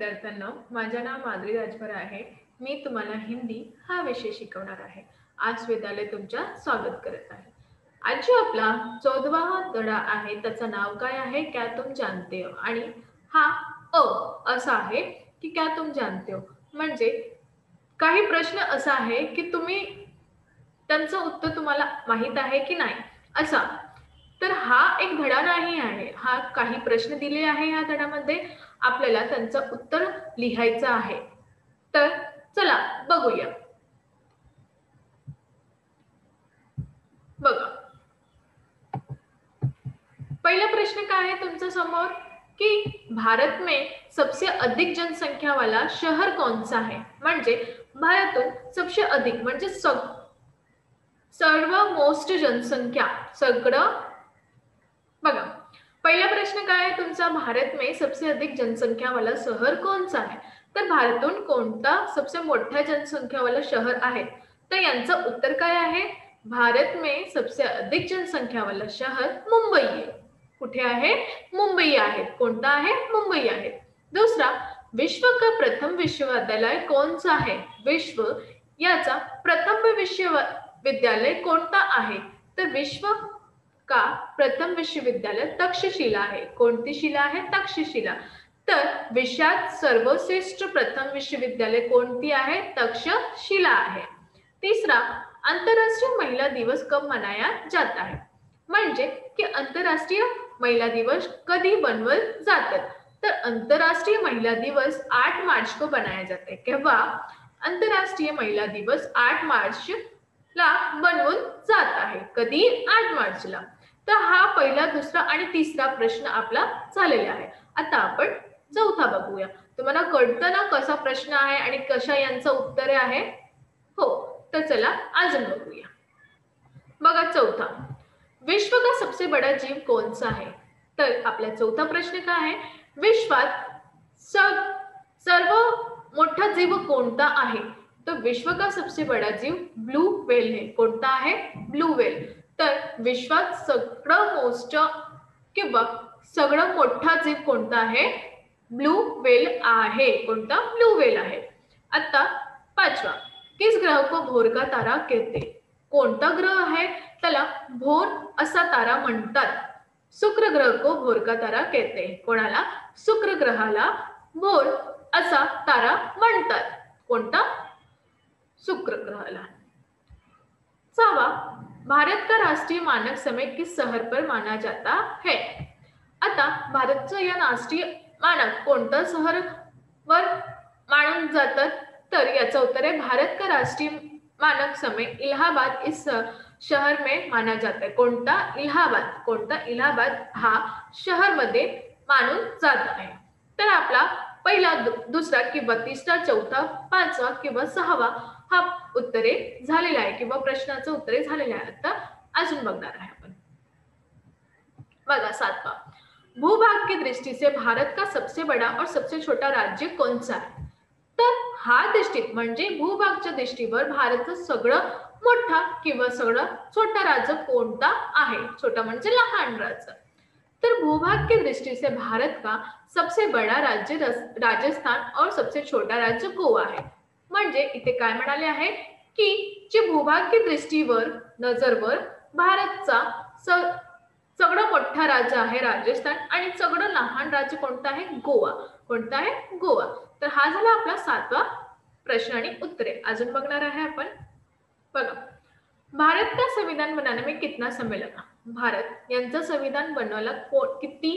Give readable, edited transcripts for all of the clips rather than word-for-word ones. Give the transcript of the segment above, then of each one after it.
विद्यार्थ्यांनो, माझे नाव माधुरी राजभर आहे. मी तुम्हाला हिंदी हा विषय शिकवणार आहे. आज विद्यालय तुमच्या स्वागत करत आहे. आज जो आपला 14वा धडा आहे त्याचं नाव काय आहे? क्या तुम जानते हो? आणि हा असा आहे की क्या तुम जानते हो? म्हणजे काही प्रश्न असा आहे की तुम्ही त्यांचं उत्तर तुम्हाला माहीत आहे की नाही असा. तर हा एक धडा नाही आहे. हा काही प्रश्न दिले आहे या धड्यामध्ये आपल्याला त्यांचं उत्तर लिहायचं आहे. तर चला बघूया. बघा. पहिला प्रश्न काय आहे तुमच्या समोर कि भारत में सबसे अधिक जनसंख्या वाला शहर कौन सा है? म्हणजे भारतातून सबसे अधिक म्हणजे सर्व मोस्ट जनसंख्या सगळं बघा. पहिला प्रश्न काय आहे तुमचा? भारत में सबसे अधिक जनसंख्या वाला शहर कौन सा है? तर भारतातून कोणता सबसे मोठा जनसंख्या वाला शहर आहे? तर यांचं उत्तर काय आहे? भारत में सबसे अधिक जनसंख्या वाला शहर मुंबई आहे. कुठे आहे? मुंबई आहे. कोणता आहे? मुंबई आहे. दूसरा, विश्व का प्रथम विश्वविद्यालय कौन सा है? विश्व याचा प्रथम विश्वविद्यालय कोणता आहे? तर विश्व का प्रथम विश्वविद्यालय तक्षशिला आहे. कोणती शिला आहे? तक्षशिला. तर विश्वात सर्वश्रेष्ठ प्रथम विश्वविद्यालय कोणती आहे? तक्षशिला आहे. तीसरा, अंतरराष्ट्रीय महिला दिवस कब मनाया जाता है? म्हणजे की आंतरराष्ट्रीय महिला दिवस कधी बनवलं जातात? तर आंतरराष्ट्रीय महिला दिवस 8 मार्च को बनाया जाता है. केव्हा? आंतरराष्ट्रीय महिला दिवस 8 मार्च ला बनवून जात आहे. कधी? 8 मार्चला. तर हा पहिला, दुसरा आणि तिसरा प्रश्न आपला झालेला आहे. आता आपण चौथा बघूया. तुम्हाला कळतं ना कसा प्रश्न आहे आणि कशा यांचं उत्तर आहे? हो. तर चला अजून बघूया. बघा चौथा, विश्व का सबसे बड़ा जीव कौन सा है? तर आपला चौथा प्रश्न काय आहे? विश्वात सर्व मोठा जीव कोणता आहे? तर विश्व का सबसे बड़ा जीव ब्लू व्हेल है. कोणता आहे? Blue whale. तर विश्वात सगळं मोस्ट किंवा सगळं मोठा जीव कोणता आहे? ब्लू व्हेल आहे. कोणता? ब्लू व्हेल आहे. आता पाचवा, किस ग्रह को भोर का तारा कहते? कोणता ग्रह आहे? त्याला भोर असा तारा म्हणतात. शुक्र ग्रह को भोर का तारा कहते. कोणाला? शुक्र ग्रहाला भोर असा तारा म्हणतात. कोणता? शुक्र ग्रहाला. सहावा, भारत का राष्ट्रीय मानक समय किस शहर पर माना जाता है? आता भारतचं या राष्ट्रीय मानक कोणत्या शहरावर मानून जातात? तर याचं उत्तर आहे भारत का राष्ट्रीय मानक समय इलाहाबाद इस शहर में माना जाता है. कोणता? इलाहाबाद. कोणता? इलाहाबाद हा शहर मध्ये मानून जात आहे. तर आपला पहिला, दुसरा किंवा तिसरा, चौथा, पाचवा किंवा सहावा हा उत्तरे झालेला आहे किंवा प्रश्नाचं उत्तरे झालेले आहे. आता अजून बघणार आहे आपण. बघा सातवा, भूभाग की दृष्टि से भारत का सबसे बड़ा और सबसे छोटा राज्य कौन सा है? तर हा दृष्टीत म्हणजे भूभागच्या दृष्टीवर भारताचं सगळं मोठा किंवा सगळं छोटा राज्य कोणता आहे? छोटा म्हणजे लहान राज्य. तर भूभाग की दृष्टि से भारत का सबसे बड़ा राज्य राजस्थान और सबसे छोटा राज्य गोवा है. म्हणजे इथे काय म्हणाले आहे की जे भूभाग की दृष्टीवर नजरवर भारतचा सगळं मोठा राज्य आहे राजस्थान आणि सगळं लहान राज्य कोणतं आहे? गोवा. कोणतं आहे? गोवा. तर हा झाला आपला सातवा प्रश्न आणि उत्तरे. अजून बघणार आहे आपण. बघा, भारत का संविधान बनाने में कितना समय लगा? भारत यांचं संविधान बनवायला किती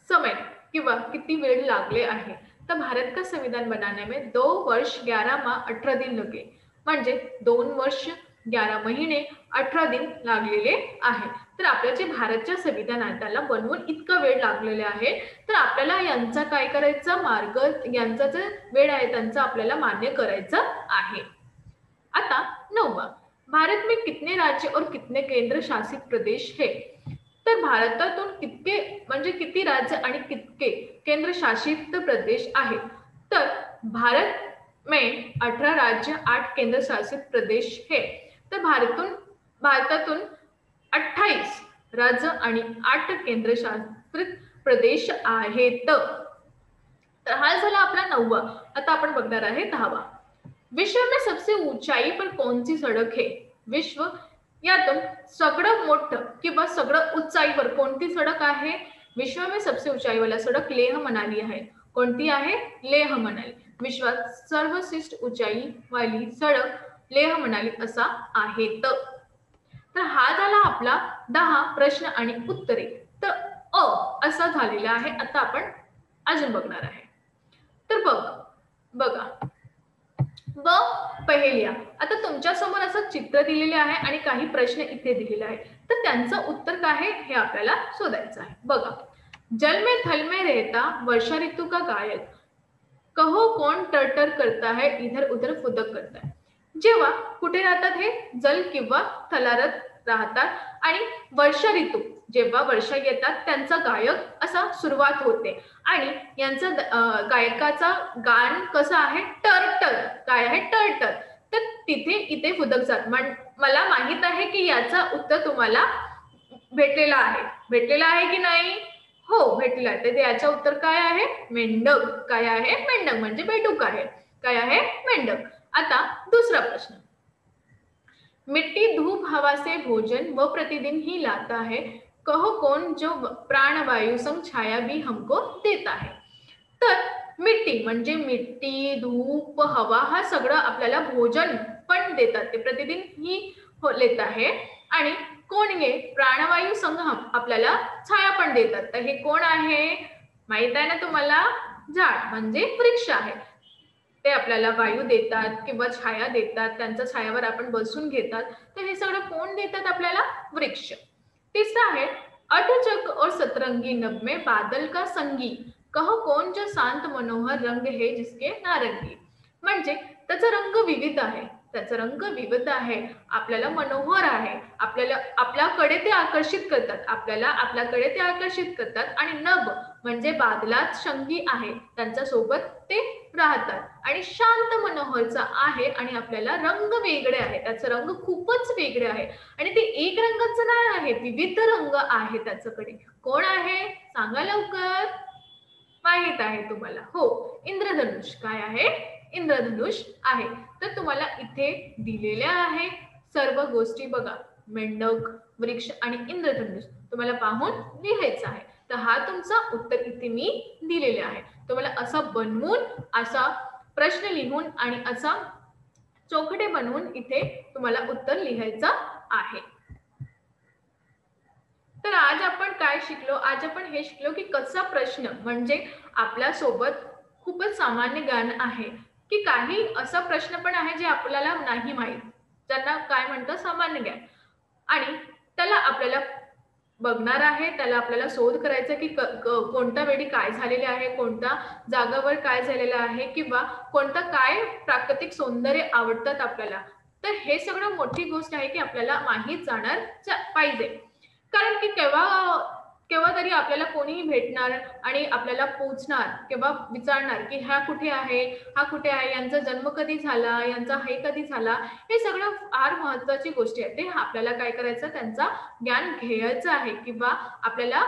समय किंवा किती वेळ लागले आहे? तर भारत का संविधान बनाने में 2 वर्ष 11 माह 18 दिन लगे. म्हणजे 2 वर्ष 11 महिने 18 दिन लागलेले आहे. तर आपल्या जे भारतच्या संविधान आहे त्याला बनवून इतका वेळ लागलेला आहे. तर आपल्याला यांचा काय करायचा? मार्ग यांचा जे वेळ आहे त्यांचा आपल्याला मान्य करायचं आहे. आता 9वां, भारत में कितने राज्य और कितने केंद्र शासित प्रदेश है? तर भारतातून कितके म्हणजे किती राज्य आणि कितके केंद्र शासित प्रदेश आहेत? तर भारत में 18 राज्य 8 केंद्र शासित प्रदेश है. तर भारतातून 28 राज्य आणि 8 केंद्र शासित प्रदेश आहेत. तर हा झाला आपला 9वा. आता आपण बघणार आहे 10वा. विश्व में सबसे ऊंचाई पर कौन सी सड़क है? विश्व यातून सगळं मोठं किंवा सगळं उंचाईवर कोणती सडक आहे? विश्व में सबसे ऊंचाई वाला सडक लेह मनाली आहे. कोणती आहे? लेह मनाली. विश्वात सर्वश्रेष्ठ ऊंचाई वाली सडक लेह मनाली असा आहे. तर हा झाला आपला 10 प्रश्न आणि उत्तरे. तर अ असा झालेला आहे. आता आपण अजून बघणार आहे. तर बघा व पहिल्या. आता तुमच्या समोर असं चित्र दिलेले आहे आणि काही प्रश्न इथे दिलेले आहे. तर त्यांचं उत्तर काय आहे हे आपल्याला शोधायचं आहे. बघा, जल में थल में रहता वर्षा ऋतू का गायक, कहो कौन टर करता है इधर उधर फुदक करता है. जेव्हा कुठे राहतात हे? जल किंवा थलारत राहतात आणि वर्षा ऋतू जेव्हा वर्षा येतात त्यांचा गायक असा सुरुवात होते आणि यांचं गायकाचा गाण कसं आहे? टर टर. काय आहे? टर टर. तर तिथे इथे फुदक जात. मला माहित आहे की याचा उत्तर तुम्हाला भेटलेला आहे. भेटलेला आहे की नाही? हो, भेटलेला आहे. तर याचं उत्तर काय आहे? मेंढक. काय आहे? मेंढक म्हणजे बेडूक आहे. काय आहे? मेंढक. आता दुसरा प्रश्न. मिट्टी धूप हवा से भोजन व प्रतिदिन ही लाता है, कहो कौन जो प्राणवायू संग छाया भी हमको देता है. तर मिट्टी म्हणजे मिट्टी, धूप, हवा हा सगळं आपल्याला भोजन पण देतात. ते प्रतिदिन ही लेत आहे आणि कोण हे? प्राणवायू संग आपल्याला छाया पण देतात. तर हे कोण आहे? माहित आहे ना तुम्हाला? झाड म्हणजे वृक्ष आहे. ते आपल्याला वायू देतात किंवा छाया देतात. त्यांच्या छायावर आपण बसून घेतात. तर हे सगळं कोण देतात आपल्याला? वृक्ष. तिसरा आहे अठचक और सतरंगी नभ में बादल का संगी, कहो कौन जो शांत मनोहर रंग है जिसके नारंगी. म्हणजे त्याचा रंग विविध आहे. त्याचा रंग विविध आहे. आपल्याला मनोहर आहे. आपल्याकडे ते आकर्षित करतात. आपल्याकडे ते आकर्षित करतात आणि नभ म्हणजे बादलात संगी आहे. त्यांच्या सोबत ते राहतात आणि शांत मनोहरचा आहे आणि आपल्याला रंग वेगळे आहे. त्याचा रंग खूपच वेगळे आहे आणि ते एक रंगाचं नाही आहे. विविध रंग आहे त्याच्याकडे. कोण आहे? सांगा लवकर. माहित आहे तुम्हाला? हो, इंद्रधनुष. काय आहे? इंद्रधनुष आहे. तर तुम्हाला इथे दिलेल्या आहे सर्व गोष्टी. बघा, मेंढक, वृक्ष आणि इंद्रधनुष तुम्हाला पाहून लिहायचं आहे. तर हा तुमचा उत्तर इथे मी दिलेले आहे. तुम्हाला असं बनवून असा प्रश्न लिहून आणि असा चौकटे बनवून इथे तुम्हाला उत्तर लिहायचं आहे. तर आज आपण काय शिकलो? आज आपण हे शिकलो की कसा प्रश्न म्हणजे आपल्या सोबत खूपच सामान्य ज्ञान आहे की काही असा प्रश्न पण आहे जे आपल्याला नाही माहित, ज्यांना काय म्हणतात सामान्य ज्ञान, आणि त्याला आपल्याला बघणार आहे. त्याला आपल्याला शोध करायचा की कोणत्या वेळी काय झालेले आहे, कोणत्या जागावर काय झालेलं आहे किंवा कोणतं काय प्राकृतिक सौंदर्य आवडतात आपल्याला. तर हे सगळं मोठी गोष्ट आहे की आपल्याला माहीत जाणार पाहिजे. कारण की केव्हा तरी आपल्याला कोणीही भेटणार आणि आपल्याला पोचणार किंवा विचारणार की हा कुठे आहे, हा कुठे आहे, यांचा जन्म कधी झाला, यांचा हे कधी झाला. हे सगळं फार महत्वाची गोष्टी आहे. ते आपल्याला काय करायचं? त्यांचा ज्ञान घ्यायचं आहे किंवा आपल्याला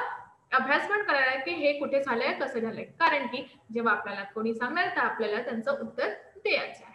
अभ्यास पण करायला आहे की हे कुठे झालंय, कसं झालंय. कारण की जेव्हा आपल्याला कोणी सांगणार तर आपल्याला त्यांचं उत्तर द्यायचं आहे.